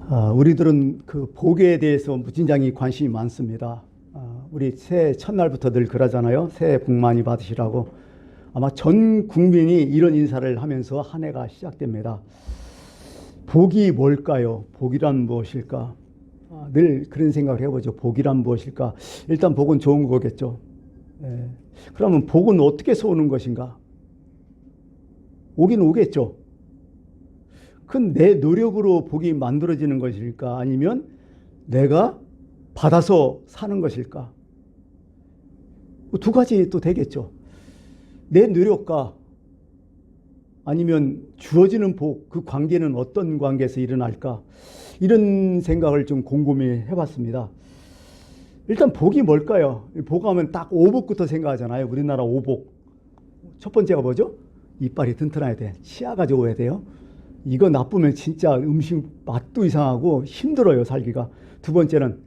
우리들은 그 복에 대해서 무진장이 관심이 많습니다. 우리 새해 첫날부터 늘 그러잖아요. 새해 복 많이 받으시라고. 아마 전 국민이 이런 인사를 하면서 한 해가 시작됩니다. 복이 뭘까요? 복이란 무엇일까? 늘 그런 생각을 해보죠. 복이란 무엇일까? 일단 복은 좋은 거겠죠. 그러면 복은 어떻게 오는 것인가? 오긴 오겠죠. 그건 내 노력으로 복이 만들어지는 것일까? 아니면 내가 받아서 사는 것일까? 두 가지 또 되겠죠. 내 노력과 아니면 주어지는 복, 그 관계는 어떤 관계에서 일어날까? 이런 생각을 좀 곰곰이 해봤습니다. 일단 복이 뭘까요? 복 하면 딱 오복부터 생각하잖아요. 우리나라 오복. 첫 번째가 뭐죠? 이빨이 튼튼해야 돼. 치아가 좋아야 돼요. 이거 나쁘면 진짜 음식 맛도 이상하고 힘들어요, 살기가. 두 번째는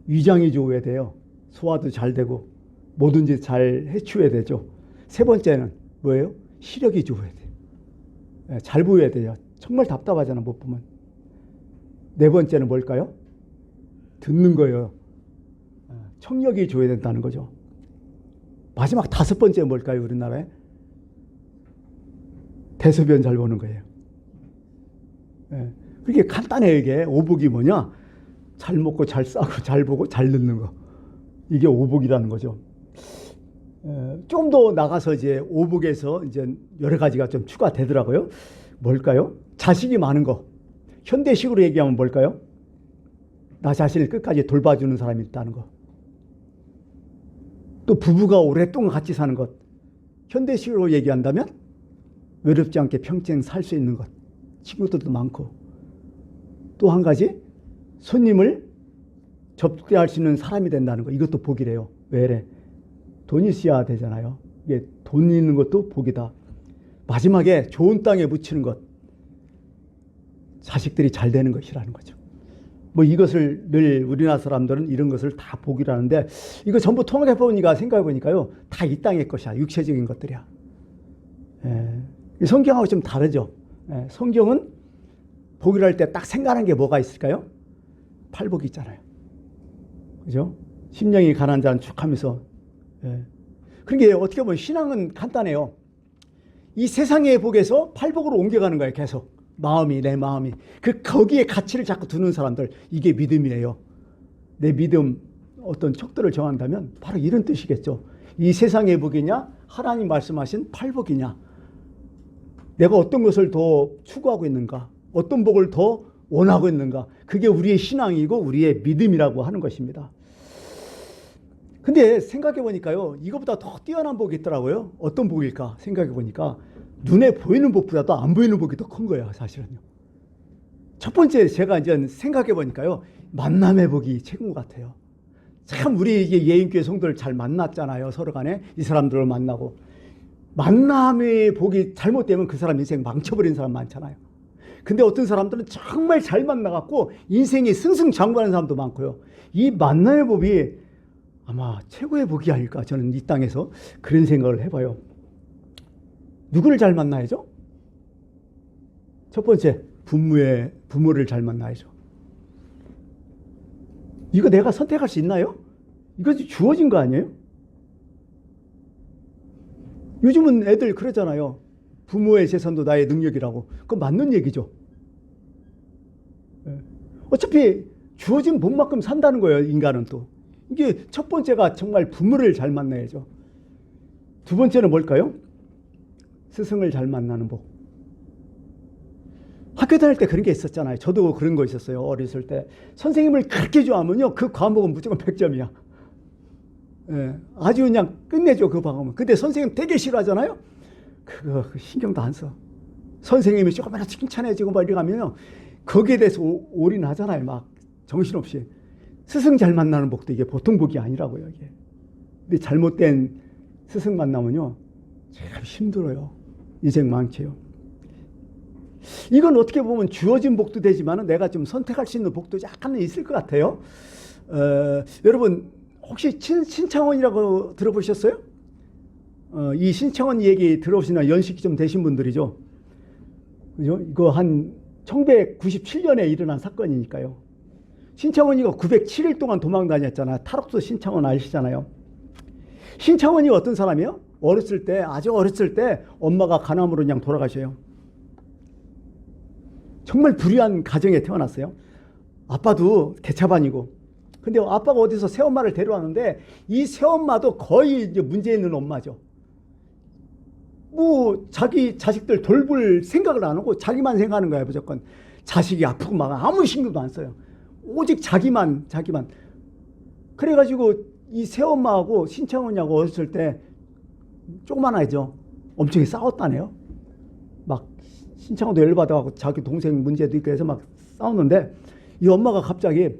위장이 좋아야 돼요. 소화도 잘 되고 뭐든지 잘 해치워야 되죠. 세 번째는 뭐예요? 시력이 좋아야 돼요. 잘 보여야 돼요. 정말 답답하잖아, 못 보면. 네 번째는 뭘까요? 듣는 거예요. 청력이 좋아야 된다는 거죠. 마지막 다섯 번째 뭘까요, 우리나라에? 대소변 잘 보는 거예요. 그게 간단해요. 이게 오복이 뭐냐? 잘 먹고 잘 싸고 잘 보고 잘 듣는 거. 이게 오복이라는 거죠. 좀 더 나가서 이제 오복에서 이제 여러 가지가 좀 추가되더라고요. 뭘까요? 자식이 많은 거. 현대식으로 얘기하면 뭘까요? 나 자신을 끝까지 돌봐주는 사람이 있다는 거. 또 부부가 오랫동안 같이 사는 것. 현대식으로 얘기한다면 외롭지 않게 평생 살 수 있는 것. 친구들도 많고. 또 한 가지, 손님을 접대할 수 있는 사람이 된다는 거. 이것도 복이래요. 왜래? 돈이 있어야 되잖아요. 이게 돈 있는 것도 복이다. 마지막에 좋은 땅에 묻히는 것. 자식들이 잘 되는 것이라는 거죠. 뭐 이것을 늘 우리나라 사람들은 이런 것을 다 복이라는데, 이거 전부 통합해 보니까 생각해 보니까요, 다 이 땅의 것이야. 육체적인 것들이야. 성경하고 좀 다르죠. 성경은 복이랄 때 딱 생각하는 게 뭐가 있을까요? 팔복이 있잖아요. 그죠? 심령이 가난한 자는 축하면서. 그러니까 어떻게 보면 신앙은 간단해요. 이 세상의 복에서 팔복으로 옮겨가는 거예요. 계속. 마음이, 내 마음이. 거기에 가치를 자꾸 두는 사람들. 이게 믿음이에요. 내 믿음, 어떤 척도를 정한다면 바로 이런 뜻이겠죠. 이 세상의 복이냐? 하나님 말씀하신 팔복이냐? 내가 어떤 것을 더 추구하고 있는가? 어떤 복을 더 원하고 있는가? 그게 우리의 신앙이고 우리의 믿음이라고 하는 것입니다. 근데 생각해 보니까요, 이거보다 더 뛰어난 복이 있더라고요. 어떤 복일까? 생각해 보니까 눈에 보이는 복보다도 안 보이는 복이 더 큰 거예요, 사실은요. 첫 번째 제가 이제 생각해 보니까요, 만남의 복이 최고인 것 같아요. 참 우리 예인교회 성도를 잘 만났잖아요, 서로 간에. 이 사람들을 만나고. 만남의 복이 잘못되면 그 사람 인생 망쳐버린 사람 많잖아요. 근데 어떤 사람들은 정말 잘 만나갖고 인생이 승승장구하는 사람도 많고요. 이 만남의 복이 아마 최고의 복이 아닐까, 저는 이 땅에서 그런 생각을 해봐요. 누구를 잘 만나야죠? 첫 번째, 부모를 잘 만나야죠. 이거 내가 선택할 수 있나요? 이거 주어진 거 아니에요? 요즘은 애들 그러잖아요. 부모의 재산도 나의 능력이라고. 그건 맞는 얘기죠. 어차피 주어진 복만큼 산다는 거예요, 인간은 또. 이게 첫 번째가 정말 부모를 잘 만나야죠. 두 번째는 뭘까요? 스승을 잘 만나는 복. 학교 다닐 때 그런 게 있었잖아요. 저도 그런 거 있었어요. 어렸을 때. 선생님을 그렇게 좋아하면요, 그 과목은 무조건 100점이야. 아주 그냥 끝내줘, 그 과목은. 근데 선생님 되게 싫어하잖아요. 그거 신경도 안 써. 선생님이 조금이라도 칭찬해주고 막 이러면요, 거기에 대해서 올인하잖아요. 막 정신없이. 스승 잘 만나는 복도 이게 보통 복이 아니라고요, 이게. 근데 잘못된 스승 만나면요, 참 힘들어요. 인생 망쳐요. 이건 어떻게 보면 주어진 복도 되지만 내가 좀 선택할 수 있는 복도 약간은 있을 것 같아요. 여러분 혹시 신창원이라고 들어보셨어요? 이 신창원 얘기 들어보시나 연식이 좀 되신 분들이죠. 그죠? 이거 한 1997년에 일어난 사건이니까요. 신창원이가 907일 동안 도망 다녔잖아요. 탈옥수 신창원 아시잖아요. 신창원이가 어떤 사람이에요? 어렸을 때, 아주 어렸을 때 엄마가 간암으로 그냥 돌아가셔요. 정말 불의한 가정에 태어났어요. 아빠도 개차반이고. 근데 아빠가 어디서 새엄마를 데려왔는데 이 새엄마도 거의 이제 문제 있는 엄마죠. 뭐 자기 자식들 돌볼 생각을 안 하고 자기만 생각하는 거예요. 무조건 자식이 아프고 막 아무 신경도 안 써요. 오직 자기만. 그래가지고 이 새엄마하고 신창원이하고 어렸을 때 조그만하죠. 엄청 싸웠다네요. 막 신창원도 열받아가고 자기 동생 문제도 있고 해서 막 싸웠는데 이 엄마가 갑자기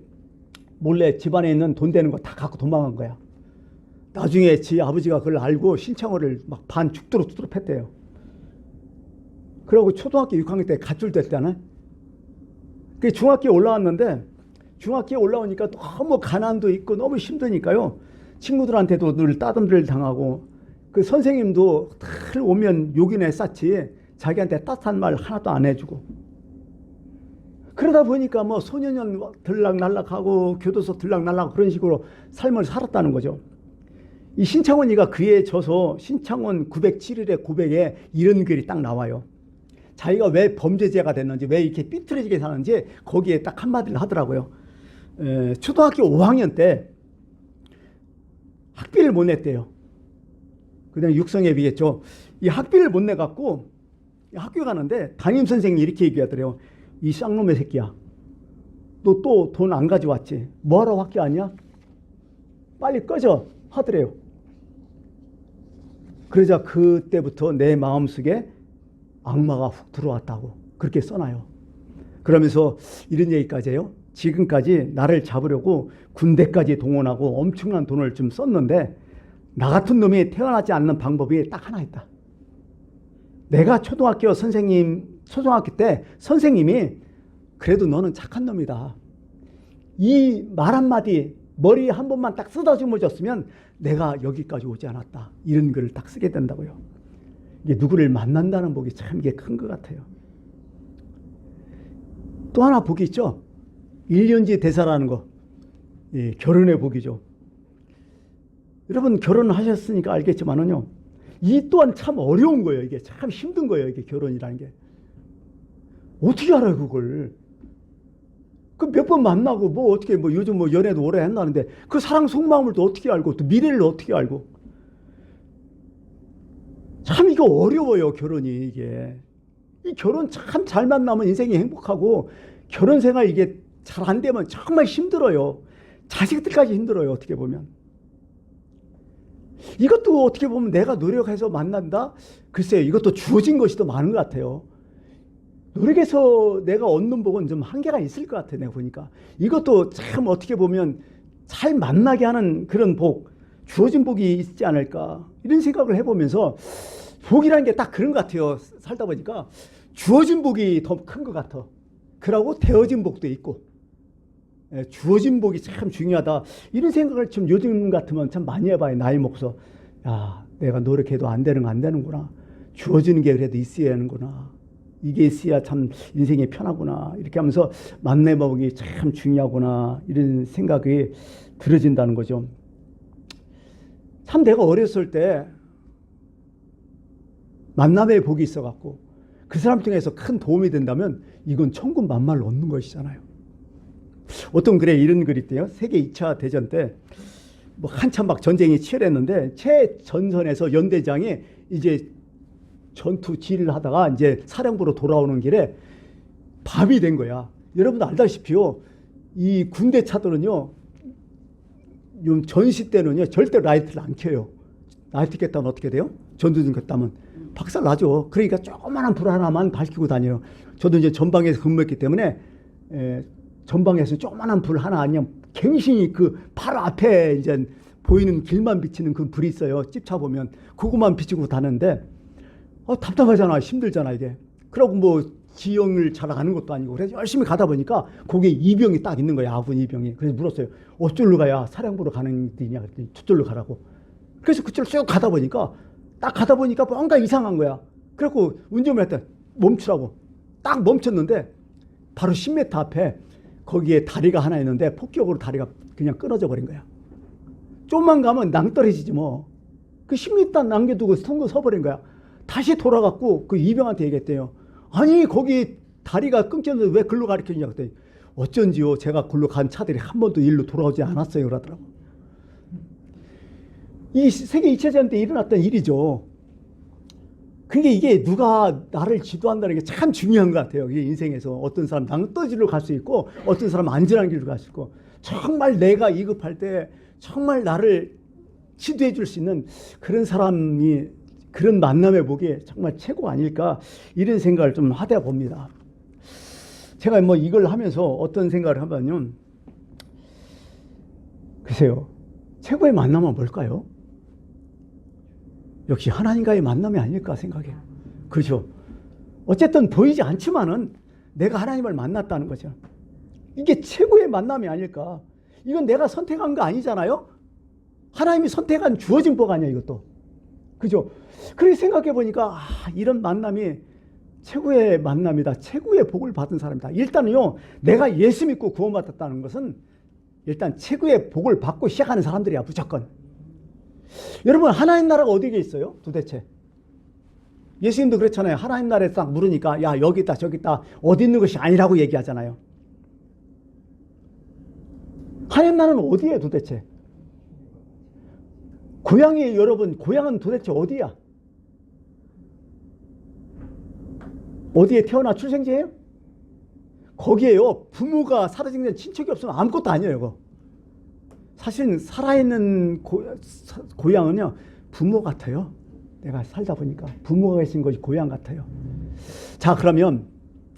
몰래 집안에 있는 돈 되는 거 다 갖고 도망간 거야. 나중에 지 아버지가 그걸 알고 신창호를 막 반 죽도록 패대요. 그러고 초등학교 6학년 때 가출됐다네. 그 중학교에 올라왔는데 중학교에 올라오니까 너무 가난도 있고 너무 힘드니까요. 친구들한테도 늘 따듬질 당하고 그 선생님도 늘 오면 욕이나 쌌지 자기한테 따뜻한 말 하나도 안 해주고 그러다 보니까 뭐 소년원 들락날락하고 교도소 들락날락 그런 식으로 삶을 살았다는 거죠. 이 신창원이가 그에 져서 신창원 907일의 고백에 이런 글이 딱 나와요. 자기가 왜 범죄자가 됐는지 왜 이렇게 삐뚤어지게 사는지 거기에 딱 한마디를 하더라고요. 초등학교 5학년 때 학비를 못 냈대요. 그냥 육성예비겠죠. 이 학비를 못 내갖고 학교 가는데 담임선생님이 이렇게 얘기하더래요. 이 쌍놈의 새끼야. 너 또 돈 안 가져왔지? 뭐하러 학교 왔냐? 빨리 꺼져 하더래요. 그러자 그때부터 내 마음속에 악마가 훅 들어왔다고 그렇게 써놔요. 그러면서 이런 얘기까지 해요. 지금까지 나를 잡으려고 군대까지 동원하고 엄청난 돈을 좀 썼는데 나 같은 놈이 태어나지 않는 방법이 딱 하나 있다. 내가 초등학교 때 선생님이 그래도 너는 착한 놈이다. 이 말 한마디 머리 한 번만 딱 쓰다듬어줬으면 내가 여기까지 오지 않았다. 이런 글을 딱 쓰게 된다고요. 이게 누구를 만난다는 복이 참 이게 큰 것 같아요. 또 하나 복이 있죠. 1년지 대사라는 거. 예, 결혼의 복이죠. 여러분 결혼하셨으니까 알겠지만은요. 이 또한 참 어려운 거예요. 이게 참 힘든 거예요. 이게 결혼이라는 게. 어떻게 알아요, 그걸? 그 몇 번 만나고 뭐 어떻게 뭐 요즘 뭐 연애도 오래 했나는데 그 사랑 속마음을 또 어떻게 알고 또 미래를 어떻게 알고? 참 이거 어려워요, 결혼이 이게. 이 결혼 참 잘 만나면 인생이 행복하고 결혼 생활 이게 잘 안 되면 정말 힘들어요. 자식들까지 힘들어요, 어떻게 보면. 이것도 어떻게 보면 내가 노력해서 만난다? 글쎄요, 이것도 주어진 것이 더 많은 것 같아요. 노력해서 내가 얻는 복은 좀 한계가 있을 것 같아요, 내가 보니까. 이것도 참 어떻게 보면 잘 만나게 하는 그런 복, 주어진 복이 있지 않을까. 이런 생각을 해보면서 복이라는 게 딱 그런 것 같아요. 살다 보니까 주어진 복이 더 큰 것 같아. 그러고 되어진 복도 있고. 주어진 복이 참 중요하다. 이런 생각을 좀 요즘 같으면 참 많이 해봐요. 나이 먹어서. 야, 내가 노력해도 안 되는구나. 주어지는 게 그래도 있어야 하는구나. 이게 있어야 참 인생이 편하구나. 이렇게 하면서 만나복이 참 중요하구나. 이런 생각이 들어진다는 거죠. 참 내가 어렸을 때 만남의 복이 있어갖고 그 사람 통해서 큰 도움이 된다면 이건 천군만마를 얻는 것이잖아요. 어떤 글에 이런 글이 있대요. 세계 2차 대전 때 뭐 한참 막 전쟁이 치열했는데 최전선에서 연대장이 이제 전투 지휘를 하다가 이제 사령부로 돌아오는 길에 밤이 된 거야. 여러분도 알다시피요. 이 군대 차들은요. 전시 때는요. 절대 라이트를 안 켜요. 라이트 켰다면 어떻게 돼요? 전두등 켰다면 박살 나죠. 그러니까 조그마한 불 하나만 밝히고 다녀요. 저도 이제 전방에서 근무했기 때문에 전방에서 조그마한 불 하나 아니면 갱신이 그 바로 앞에 이제 보이는 길만 비치는 그 불이 있어요. 찝차 보면 그것만 비치고 다는데 답답하잖아. 힘들잖아 이게. 그러고 뭐 지형을 잘 아는 것도 아니고 그래서 열심히 가다 보니까 거기에 이병이 딱 있는 거야. 아군 이병이. 그래서 물었어요. 어쩔로 가야 사령부로 가는 데냐 그랬더니 저쪽로 가라고. 그래서 그쪽으로 쭉 가다 보니까 딱 가다 보니까 뭔가 이상한 거야. 그래갖고 운전을 했더니 멈추라고. 딱 멈췄는데 바로 10m 앞에 거기에 다리가 하나 있는데 폭격으로 다리가 그냥 끊어져 버린 거야. 좀만 가면 낭떠러지지 뭐. 그 10m 남겨두고 통로 서버린 거야. 다시 돌아갔고 그 이병한테 얘기했대요. 아니 거기 다리가 끊겼는데 왜 글로 가르쳐주냐고 했더니 어쩐지요. 제가 글로 간 차들이 한 번도 일로 돌아오지 않았어요. 그러더라고. 이 세계 2차 대전 때 일어났던 일이죠. 그게 이게 누가 나를 지도한다는 게 참 중요한 것 같아요. 이게 인생에서 어떤 사람 낭떠지로 갈 수 있고 어떤 사람 안전한 길로 갈 수 있고 정말 내가 위급할 때 정말 나를 지도해 줄 수 있는 그런 사람이 그런 만남의 복이 정말 최고 아닐까 이런 생각을 좀 하다 봅니다. 제가 뭐 이걸 하면서 어떤 생각을 하면요. 글쎄요. 최고의 만남은 뭘까요? 역시 하나님과의 만남이 아닐까 생각해요. 그렇죠. 어쨌든 보이지 않지만은 내가 하나님을 만났다는 거죠. 이게 최고의 만남이 아닐까. 이건 내가 선택한 거 아니잖아요. 하나님이 선택한 주어진 복 아니야 이것도. 그죠? 그렇게 생각해 보니까 이런 만남이 최고의 만남이다. 최고의 복을 받은 사람이다. 일단은요. 내가 예수 믿고 구원받았다는 것은 일단 최고의 복을 받고 시작하는 사람들이야. 무조건. 여러분 하나님 나라가 어디에 있어요? 도대체. 예수님도 그렇잖아요. 하나님 나라에 딱 물으니까 야 여기 있다 저기 있다 어디 있는 것이 아니라고 얘기하잖아요. 하나님 나라는 어디에 도대체? 고향이 여러분 고향은 도대체 어디야? 어디에 태어나 출생지예요? 거기에요. 부모가 사라진 데 친척이 없으면 아무것도 아니에요. 그거. 사실은 살아있는 고향은요 부모 같아요. 내가 살다 보니까 부모가 계신 것이 고향 같아요. 자 그러면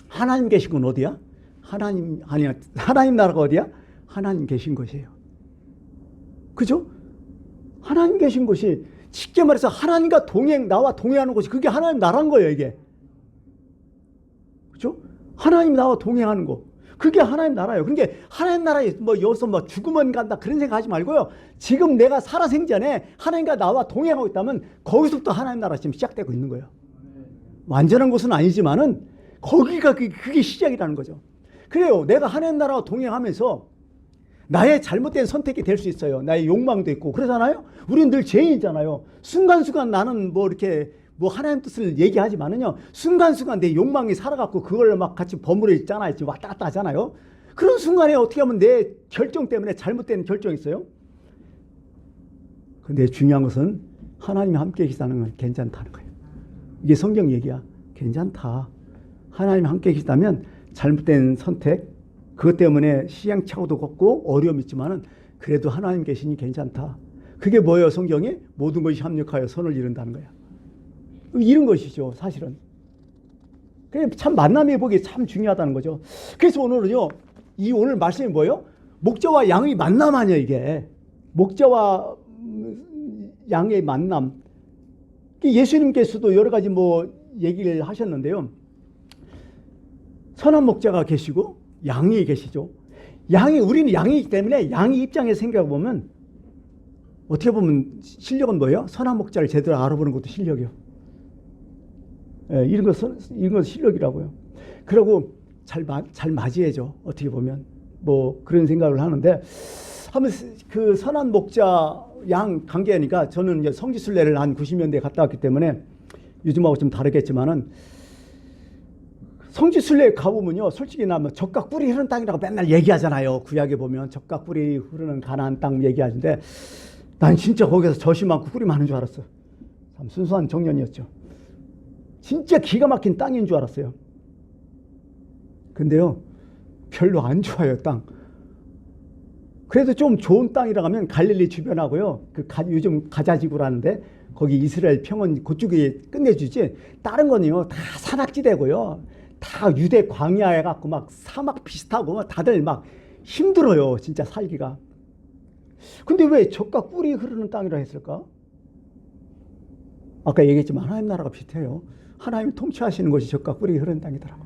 하나님 계신 건 어디야? 하나님 나라가 어디야? 하나님 계신 곳이에요. 그죠? 하나님 계신 곳이 쉽게 말해서 하나님과 나와 동행하는 곳이 그게 하나님 나라인 거예요. 이게. 그죠? 하나님 나와 동행하는 거. 그게 하나님 나라예요. 그러니까 하나님 나라에 뭐 여기서 뭐 죽으면 간다 그런 생각하지 말고요. 지금 내가 살아생전에 하나님과 나와 동행하고 있다면 거기서부터 하나님 나라 지금 시작되고 있는 거예요. 완전한 곳은 아니지만은 거기가 그게 시작이라는 거죠. 그래요. 내가 하나님 나라와 동행하면서 나의 잘못된 선택이 될 수 있어요. 나의 욕망도 있고 그러잖아요. 우리는 늘 죄인이잖아요. 순간순간 나는 뭐 이렇게 뭐 하나님 뜻을 얘기하지만은요. 순간순간 내 욕망이 살아갖고 그걸 막 같이 버무려 있잖아요. 왔다 갔다 하잖아요. 그런 순간에 어떻게 하면 내 결정 때문에 잘못된 결정이 있어요. 근데 중요한 것은 하나님이 함께 계시다는 건 괜찮다는 거예요. 이게 성경 얘기야. 괜찮다. 하나님이 함께 계시다면 잘못된 선택 그것 때문에 시행착오도 걷고 어려움이 있지만은 그래도 하나님 계시니 괜찮다. 그게 뭐예요? 성경이 모든 것이 합력하여 선을 이룬다는 거야. 이런 것이죠, 사실은. 참 만남의 복이 참 중요하다는 거죠. 그래서 오늘은요, 오늘 말씀이 뭐예요? 목자와 양의 만남 아니야, 이게. 목자와 양의 만남. 예수님께서도 여러 가지 뭐 얘기를 하셨는데요. 선한 목자가 계시고, 양이 계시죠. 우리는 양이기 때문에 양의 입장에서 생각해 보면, 어떻게 보면 실력은 뭐예요? 선한 목자를 제대로 알아보는 것도 실력이요. 예, 이런 건 실력이라고요. 그리고 잘 맞이해줘. 어떻게 보면 뭐 그런 생각을 하는데 한번 그 선한 목자 양 관계하니까 저는 이제 성지순례를 한 90년대에 갔다 왔기 때문에 요즘하고 좀 다르겠지만은 성지순례에 가보면요, 솔직히 나면 젖과 꿀이 흐르는 땅이라고 맨날 얘기하잖아요. 구약에 보면 젖과 꿀이 흐르는 가나안 땅 얘기하는데 난 진짜 거기서 젖이 많고 꿀이 많은 줄 알았어. 참 순수한 청년이었죠. 진짜 기가 막힌 땅인 줄 알았어요. 근데요, 별로 안 좋아요, 땅. 그래도 좀 좋은 땅이라고 하면 갈릴리 주변하고요, 요즘 가자지구라는데, 거기 이스라엘 평원 그쪽에 끝내주지, 다른 거는요, 다 산악지대고요, 다 유대 광야에 갖고 막 사막 비슷하고, 다들 막 힘들어요, 진짜 살기가. 근데 왜 젖과 꿀이 흐르는 땅이라 했을까? 아까 얘기했지만 하나님 나라가 비슷해요. 하나님이 통치하시는 곳이 젖과 꿀이 흐르는 땅이더라고.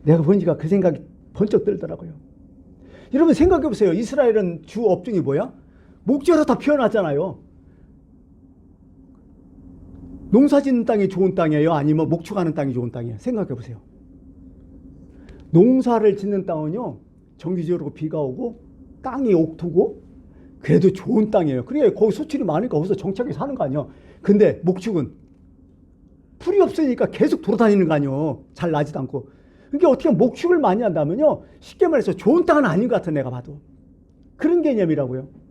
내가 보니까 그 생각이 번쩍 들더라고요. 여러분 생각해 보세요. 이스라엘은 주 업종이 뭐야? 목자로 다 표현하잖아요. 농사 짓는 땅이 좋은 땅이에요? 아니면 목축하는 땅이 좋은 땅이에요? 생각해 보세요. 농사를 짓는 땅은요, 정기적으로 비가 오고 땅이 옥토고 그래도 좋은 땅이에요. 그러니까 거기 수출이 많으니까 거기서 정착해 사는 거 아니에요. 근데 목축은 풀이 없으니까 계속 돌아다니는 거 아니에요. 잘 나지도 않고. 그러니까 어떻게 목축을 많이 한다면요, 쉽게 말해서 좋은 땅은 아닌 것 같아, 내가 봐도. 그런 개념이라고요.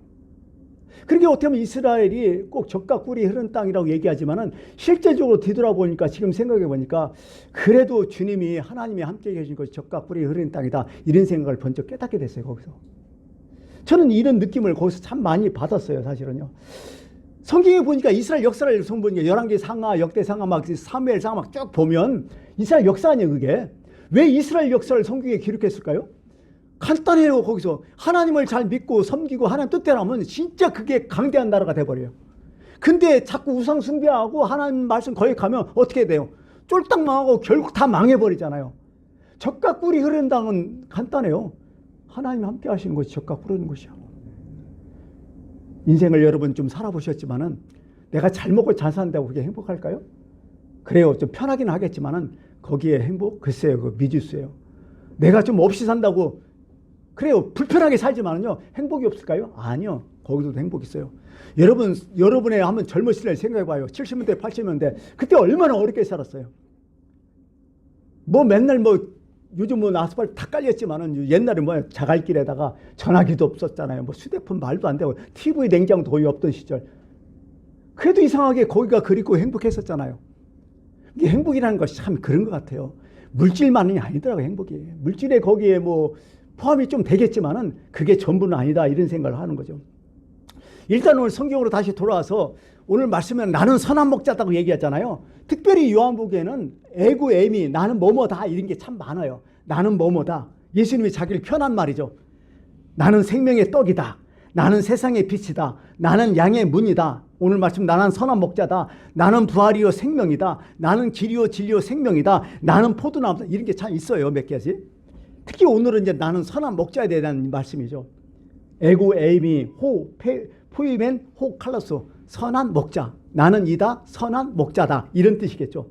그러니까 어떻게 보면 이스라엘이 꼭 젖과 꿀이 흐르는 땅이라고 얘기하지만은 실제적으로 뒤돌아보니까, 지금 생각해 보니까 그래도 주님이, 하나님이 함께 계신 것이 젖과 꿀이 흐르는 땅이다, 이런 생각을 번쩍 깨닫게 됐어요. 거기서 저는 이런 느낌을 거기서 참 많이 받았어요. 사실은요, 성경에 보니까 이스라엘 역사를 보니까 열왕기 상하, 역대 상하, 막 사무엘 상하 막 쭉 보면 이스라엘 역사 아니에요. 그게 왜 이스라엘 역사를 성경에 기록했을까요? 간단해요. 거기서 하나님을 잘 믿고 섬기고 하나님 뜻대로 하면 진짜 그게 강대한 나라가 돼버려요. 근데 자꾸 우상 숭배하고 하나님 말씀 거역하면 어떻게 돼요? 쫄딱 망하고 결국 다 망해버리잖아요. 젖과 꿀이 흐르는 땅은 간단해요. 하나님 함께 하시는 것이 젖과 꿀 흐르는 것이요. 인생을 여러분 좀 살아보셨지만은 내가 잘 먹고 잘 산다고 그게 행복할까요? 그래요. 좀 편하긴 하겠지만은 거기에 행복? 글쎄요. 그 미지수예요. 내가 좀 없이 산다고, 그래요, 불편하게 살지만은요, 행복이 없을까요? 아니요. 거기서도 행복이 있어요. 여러분의 한번 젊으실 때 생각해봐요. 70년대, 80년대. 그때 얼마나 어렵게 살았어요. 뭐 맨날 뭐 요즘 뭐 아스팔트 다 깔렸지만은 옛날에 뭐 자갈길에다가 전화기도 없었잖아요. 뭐 휴대폰 말도 안 되고 TV 냉장도 거의 없던 시절. 그래도 이상하게 거기가 그립고 행복했었잖아요. 이게 행복이라는 것이 참 그런 것 같아요. 물질만이 아니더라고요. 행복이. 물질에 거기에 뭐 포함이 좀 되겠지만은 그게 전부는 아니다, 이런 생각을 하는 거죠. 일단 오늘 성경으로 다시 돌아와서 오늘 말씀은 나는 선한 목자다고 얘기하잖아요. 특별히 요한복음에는 에고 에미, 나는 뭐뭐다, 이런 게 참 많아요. 나는 뭐뭐다. 예수님이 자기를 표현한 말이죠. 나는 생명의 떡이다. 나는 세상의 빛이다. 나는 양의 문이다. 오늘 말씀 나는 선한 목자다. 나는 부활이요 생명이다. 나는 길이요 진리요 생명이다. 나는 포도나무다. 이런 게 참 있어요. 몇 가지. 특히 오늘은 이제 나는 선한 목자에 대한 말씀이죠. 에고 에이미 포이멘 호 칼로스, 선한 목자. 나는 이다 선한 목자다, 이런 뜻이겠죠.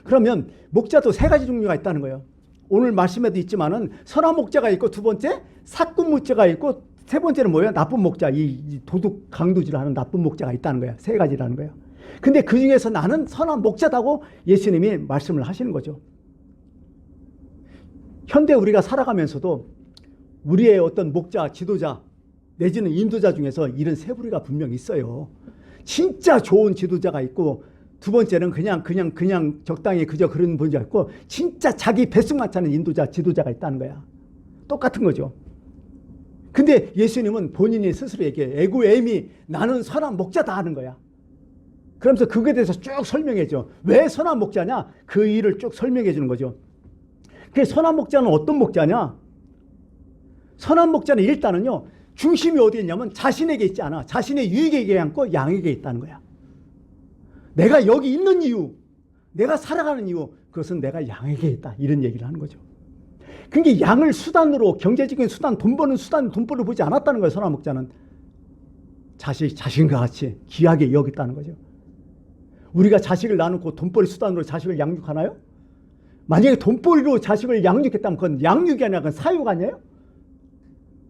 그러면 목자도 세 가지 종류가 있다는 거예요. 오늘 말씀에도 있지만은 선한 목자가 있고, 두 번째 사꾼 목자가 있고, 세 번째는 뭐예요? 나쁜 목자, 이 도둑 강도질하는 나쁜 목자가 있다는 거야. 세 가지라는 거예요. 근데 그 중에서 나는 선한 목자다고 예수님이 말씀을 하시는 거죠. 현대 우리가 살아가면서도 우리의 어떤 목자, 지도자 내지는 인도자 중에서 이런 세 부류가 분명히 있어요. 진짜 좋은 지도자가 있고, 두 번째는 그냥 적당히 그저 그런 분자가 있고, 진짜 자기 뱃속만 차는 인도자, 지도자가 있다는 거야. 똑같은 거죠. 근데 예수님은 본인이 스스로 얘기해. 에고 에미, 나는 선한 목자다 하는 거야. 그러면서 그거에 대해서 쭉 설명해줘. 왜 선한 목자냐? 그 일을 쭉 설명해 주는 거죠. 그 선한 목자는 어떤 목자냐? 선한 목자는 일단은요, 중심이 어디에 있냐면 자신에게 있지 않아. 자신의 유익에게 않고 양에게 있다는 거야. 내가 여기 있는 이유, 내가 살아가는 이유, 그것은 내가 양에게 있다, 이런 얘기를 하는 거죠. 그러니까 양을 수단으로, 경제적인 수단, 돈 버는 수단, 돈벌이를 보지 않았다는 거예요. 선한 목자는 자신과 같이 귀하게 여겼다는 거죠. 우리가 자식을 낳아놓고 돈벌이 수단으로 자식을 양육하나요? 만약에 돈벌이로 자식을 양육했다면 그건 양육이 아니라 그건 사육 아니에요?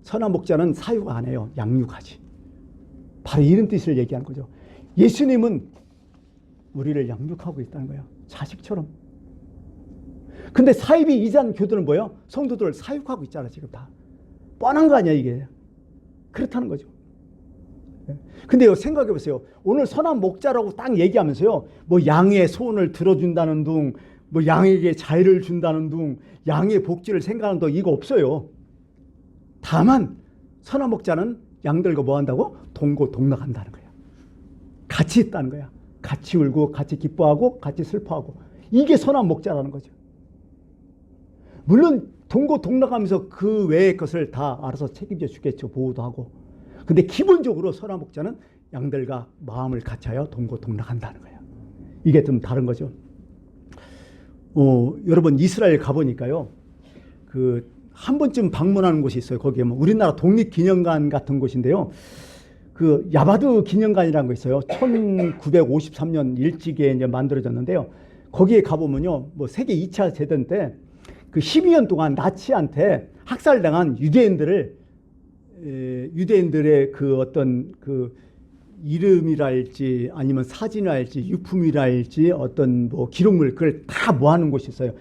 선한 목자는 사육 안 해요. 양육하지. 바로 이런 뜻을 얘기하는 거죠. 예수님은 우리를 양육하고 있다는 거예요. 자식처럼. 근데 사입이 이단 교도는 뭐예요? 성도들을 사육하고 있잖아, 지금 다. 뻔한 거 아니야, 이게. 그렇다는 거죠. 근데요, 생각해 보세요. 오늘 선한 목자라고 딱 얘기하면서요, 뭐 양의 소원을 들어준다는 둥, 뭐 양에게 자유를 준다는 둥, 양의 복지를 생각하는 둥, 이거 없어요. 다만 선한 목자는 양들과 뭐 한다고? 동고동락한다는 거야. 같이 있다는 거야. 같이 울고 같이 기뻐하고 같이 슬퍼하고. 이게 선한 목자라는 거죠. 물론 동고동락하면서 그 외의 것을 다 알아서 책임져 주겠죠. 보호도 하고. 근데 기본적으로 선한 목자는 양들과 마음을 같이하여 동고동락한다는 거예요. 이게 좀 다른 거죠. 여러분 이스라엘 가보니까요, 한 번쯤 방문하는 곳이 있어요. 거기에 뭐 우리나라 독립기념관 같은 곳인데요. 그 야바드 기념관이라는 거 있어요. 1953년 일찍에 이제 만들어졌는데요. 거기에 가보면요, 뭐 세계 2차 대전 때 그 12년 동안 나치한테 학살당한 유대인들의 그 어떤 그 이름이랄지 아니면 사진이랄지 유품이랄지 어떤 뭐 기록물 그걸 다 모아놓은 곳이 있어요.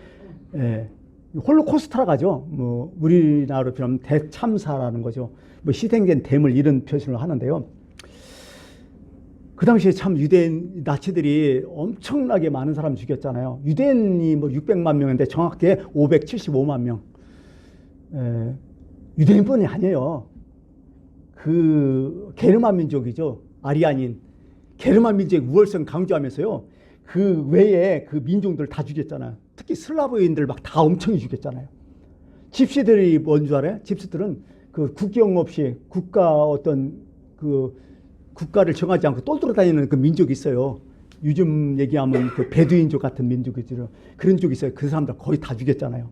예. 홀로코스트라고 하죠. 뭐 우리나라로 표현하면 대참사라는 거죠. 뭐 희생된 대물 이런 표현을 하는데요. 그 당시에 참 유대인 나치들이 엄청나게 많은 사람 죽였잖아요. 유대인이 뭐 600만 명인데 정확히 575만 명. 유대인뿐이 아니에요. 그 게르만 민족이죠. 아리아닌. 게르만 민족의 우월성 강조하면서요. 그 외에 그 민족들 다 죽였잖아요. 특히 슬라브인들 막 다 엄청 죽였잖아요. 집시들이 뭔 줄 알아요? 집시들은 그 국경 없이 국가를 정하지 않고 똘똘다니는 그 민족이 있어요. 요즘 얘기하면 그 베두인족 같은 민족이죠. 그런 쪽이 있어요. 그 사람들 거의 다 죽였잖아요.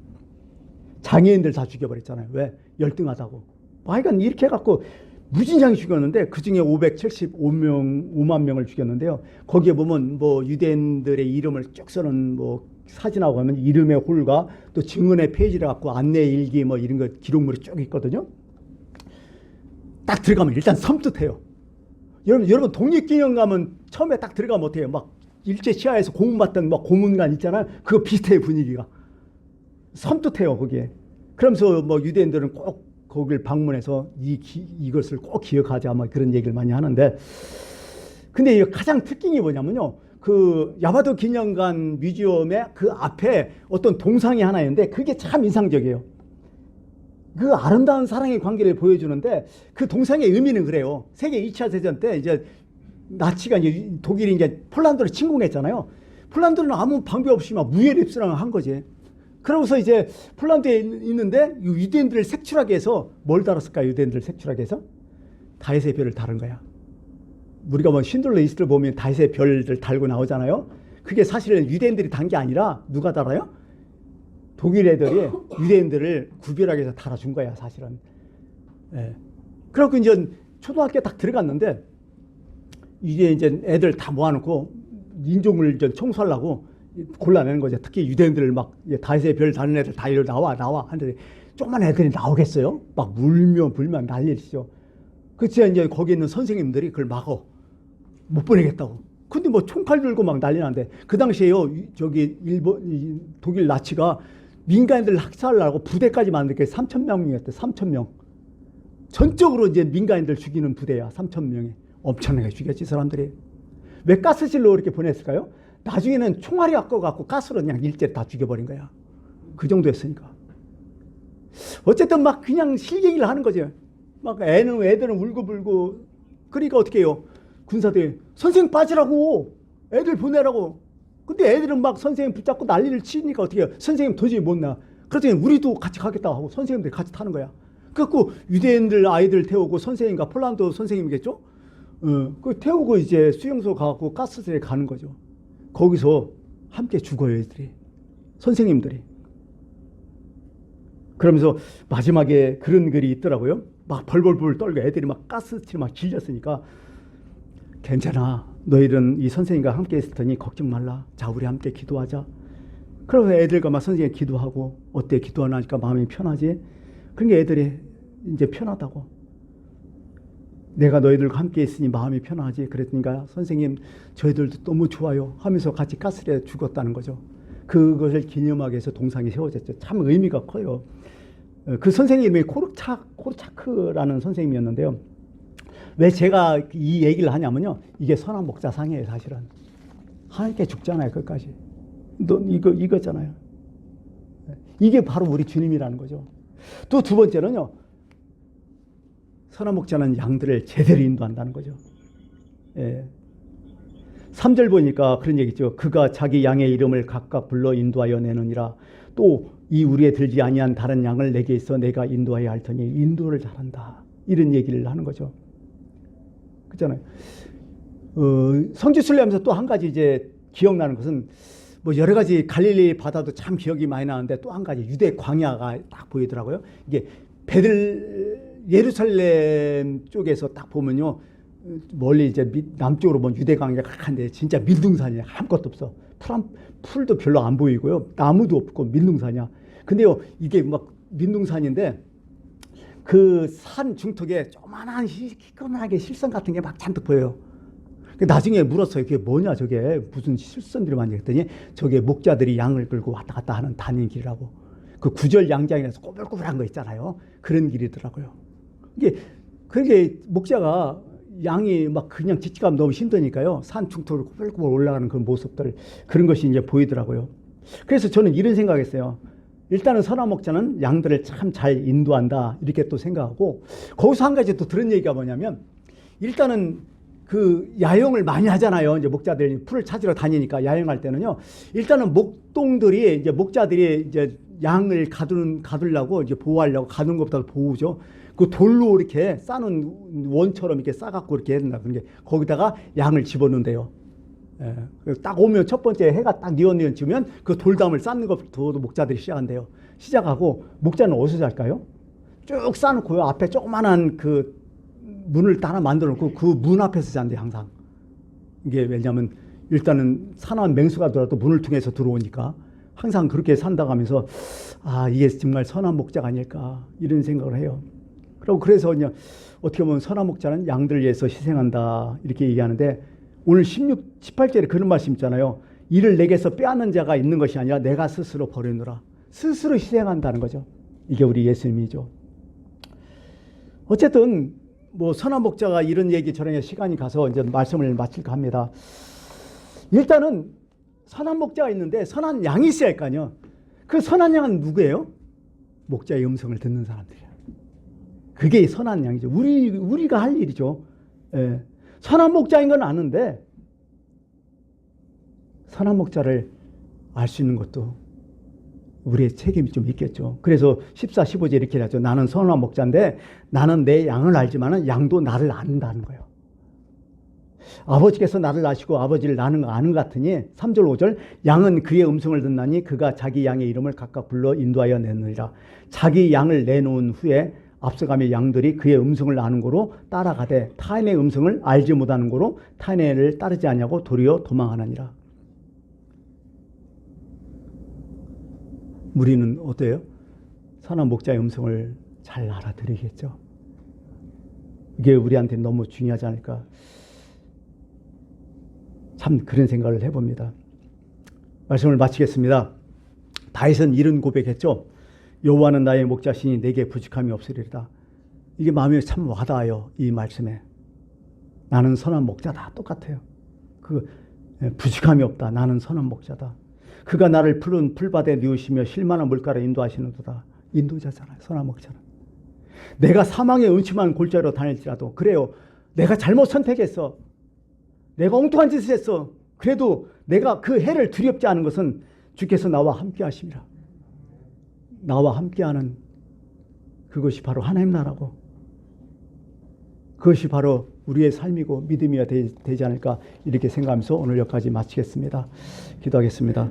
장애인들 다 죽여버렸잖아요. 왜? 열등하다고. 하여간 이렇게 해갖고 무진장이 죽였는데 그 중에 575만 명을 죽였는데요. 거기에 보면 뭐 유대인들의 이름을 쭉 써놓은 뭐 사진하고 하면 이름의 홀과 또 증언의 페이지를 갖고 안내 일기 뭐 이런 거 기록물이 쭉 있거든요. 딱 들어가면 일단 섬뜩해요. 여러분 독립기념 가면 처음에 딱 들어가면 어때요? 막 일제 시하에서 고문받던 막 고문관 있잖아요. 그거 비슷해요 분위기가. 섬뜩해요 거기에. 그러면서 뭐 유대인들은 꼭 거기를 방문해서 이것을 꼭 기억하자 뭐 그런 얘기를 많이 하는데, 근데 이 가장 특징이 뭐냐면요. 그 야바도 기념관 뮤지엄의 그 앞에 어떤 동상이 하나 있는데 그게 참 인상적이에요. 그 아름다운 사랑의 관계를 보여주는데 그 동상의 의미는 그래요. 세계 2차 대전 때 이제 나치가 이제 독일이 이제 폴란드를 침공했잖아요. 폴란드는 아무 방법 없이 막 무혈 입수를 한 거지. 그러고서 이제 폴란드에 있는데 유대인들을 색출하게 해서 뭘 달았을까? 유대인들을 색출하게 해서 다윗의 별을 달은 거야. 우리가 뭐 신들러 리스트를 보면 다윗의 별을 달고 나오잖아요. 그게 사실은 유대인들이 단 게 아니라 누가 달아요? 독일 애들이 유대인들을 구별하게 해서 달아준 거야 사실은. 예. 그래갖고 이제 초등학교에 딱 들어갔는데 이제 애들 다 모아놓고 인종을 이제 청소하려고 골라내는 거죠. 특히 유대인들을 막 다윗의 별 다른 애들 다 이리 나와 하는데 조그만 애들이 나오겠어요? 막 물며 불면 난리시죠. 그치 이제 거기 있는 선생님들이 그걸 막어 못 보내겠다고. 근데 뭐 총칼 들고 막 난리 나는데 그 당시에요 저기 독일 나치가 민간인들 학살하려고 부대까지 만든 게 3,000명이었대. 3,000명. 전적으로 이제 민간인들 죽이는 부대야. 3,000명이. 엄청나게 죽였지 사람들이. 왜 가스실로 이렇게 보냈을까요? 나중에는 총알이 갖고 가스로 그냥 일제히 다 죽여버린 거야. 그 정도였으니까. 어쨌든 막 그냥 실갱이를 하는 거죠. 막 애들은 울고불고. 그러니까 어떻게 해요? 군사들이 선생님 빠지라고 애들 보내라고. 근데 애들은 막 선생님 붙잡고 난리를 치니까 어떻게 해요? 선생님 도저히 못 나. 그랬더니 우리도 같이 가겠다고 하고 선생님들이 같이 타는 거야. 그래갖고 유대인들 아이들 태우고 선생님과 폴란드 선생님이겠죠? 그 태우고 이제 수용소 가고 가스실에 가는 거죠. 거기서 함께 죽어요 애들이. 선생님들이. 그러면서 마지막에 그런 글이 있더라고요. 막 벌벌벌 떨고 애들이 막 가스실 막 질렸으니까 괜찮아. 너희들은 이 선생님과 함께 있을 테니 걱정 말라. 자 우리 함께 기도하자. 그래서 애들과 막 선생님 기도하고 어때 기도하니까 마음이 편하지. 그러니까 애들이 이제 편하다고. 내가 너희들과 함께 있으니 마음이 편하지. 그랬으니까 선생님 저희들도 너무 좋아요 하면서 같이 가스실에 죽었다는 거죠. 그것을 기념하기 위해서 동상이 세워졌죠. 참 의미가 커요. 그 선생님 이름이 코르차크라는 선생님이었는데요. 왜 제가 이 얘기를 하냐면요. 이게 선한 목자상이에요 사실은. 하나님께 죽잖아요 끝까지. 너 이거잖아요. 이게 바로 우리 주님이라는 거죠. 또 두 번째는요. 선한 목자는 양들을 제대로 인도한다는 거죠. 예. 3절 보니까 그런 얘기 있죠. 그가 자기 양의 이름을 각각 불러 인도하여 내느니라. 또 이 우리에 들지 아니한 다른 양을 내게 있어 내가 인도하여 할 터니 인도를 잘한다. 이런 얘기를 하는 거죠. 그렇잖아요. 성지 순례하면서 또 한 가지 이제 기억나는 것은 뭐 여러 가지 갈릴리 바다도 참 기억이 많이 나는데 또 한 가지 유대 광야가 딱 보이더라고요. 이게 예루살렘 쪽에서 딱 보면요. 멀리 이제 남쪽으로 보면 유대 광야가 한데 진짜 민둥산이야. 아무것도 없어. 풀도 별로 안 보이고요. 나무도 없고 민둥산이야. 근데요, 이게 막 민둥산인데 그 산 중턱에 조그만한 희끗하게 실선 같은 게 막 잔뜩 보여요. 나중에 물었어요. 그게 뭐냐, 저게 무슨 실선들이 많이 했더니 저게 목자들이 양을 끌고 왔다 갔다 하는 다니는 길이라고. 그 구절 양장이라서 꼬불꼬불한 거 있잖아요. 그런 길이더라고요. 이게 그게 목자가 양이 막 그냥 지치가면 너무 힘드니까요. 산 중턱으로 꼬불꼬불 올라가는 그런 모습들, 그런 것이 이제 보이더라고요. 그래서 저는 이런 생각했어요. 일단은 선한 목자는 양들을 참 잘 인도한다, 이렇게 또 생각하고, 거기서 한 가지 또 들은 얘기가 뭐냐면, 일단은 그 야영을 많이 하잖아요. 이제 목자들이 풀을 찾으러 다니니까 야영할 때는요. 일단은 목동들이 이제 목자들이 이제 양을 가두려고 이제 보호하려고 가두는 것보다 보호죠. 그 돌로 이렇게 싸는 원처럼 이렇게 싸갖고 이렇게 해야 된다. 그러니까 거기다가 양을 집어넣는데요. 예, 딱 오면 첫 번째 해가 딱 뉘엿뉘엿 지면 그 돌담을 쌓는 것부터 목자들이 시작한대요. 시작하고 목자는 어디서 잘까요? 쭉 쌓아놓고요. 앞에 조그만한 그 문을 하나 만들어 놓고 그 문 앞에서 잔대요, 항상. 이게 왜냐하면 일단은 사나운 맹수가 들어도 문을 통해서 들어오니까 항상 그렇게 산다고 하면서, 아, 이게 정말 선한 목자가 아닐까, 이런 생각을 해요. 그래서 그냥 어떻게 보면 선한 목자는 양들을 위해서 희생한다, 이렇게 얘기하는데, 오늘 18절에 그런 말씀 있잖아요. 이를 내게서 빼앗는 자가 있는 것이 아니라 내가 스스로 버리노라. 스스로 희생한다는 거죠. 이게 우리 예수님이죠. 어쨌든 뭐 선한 목자가 이런 얘기 저런 시간이 가서 이제 말씀을 마칠까 합니다. 일단은 선한 목자가 있는데 선한 양이 있어야 할 거 아니에요. 그 선한 양은 누구예요? 목자의 음성을 듣는 사람들이에요. 그게 선한 양이죠. 우리가 할 일이죠. 예. 선한 목자인 건 아는데 선한 목자를 알 수 있는 것도 우리의 책임이 좀 있겠죠. 그래서 14, 15절 이렇게 하죠. 나는 선한 목자인데 나는 내 양을 알지만 양도 나를 안다는 거예요. 아버지께서 나를 아시고 아버지를 나는 아는 것 같으니 3절, 5절 양은 그의 음성을 듣나니 그가 자기 양의 이름을 각각 불러 인도하여 내느니라. 자기 양을 내놓은 후에 앞서가며 양들이 그의 음성을 아는 거로 따라가되 타인의 음성을 알지 못하는 거로 타인을 따르지 않냐고 도리어 도망하느니라. 우리는 어때요? 선한 목자의 음성을 잘 알아들으겠죠. 이게 우리한테 너무 중요하지 않을까. 참 그런 생각을 해봅니다. 말씀을 마치겠습니다. 다윗은 이런 고백했죠. 여호와는 나의 목자시니 내게 부족함이 없으리로다. 이게 마음에 참 와닿아요. 이 말씀에. 나는 선한 목자다. 똑같아요. 부족함이 없다. 나는 선한 목자다. 그가 나를 푸른 풀밭에 누우시며 쉴만한 물가로 인도하시는도다. 인도자잖아요. 선한 목자는. 내가 사망의 음침한 골짜기로 다닐지라도, 그래요, 내가 잘못 선택했어. 내가 엉뚱한 짓을 했어. 그래도 내가 그 해를 두렵지 않은 것은 주께서 나와 함께 하심이라. 나와 함께하는 그것이 바로 하나님 나라고, 그것이 바로 우리의 삶이고 믿음이어야 되지 않을까, 이렇게 생각하면서 오늘 여기까지 마치겠습니다. 기도하겠습니다.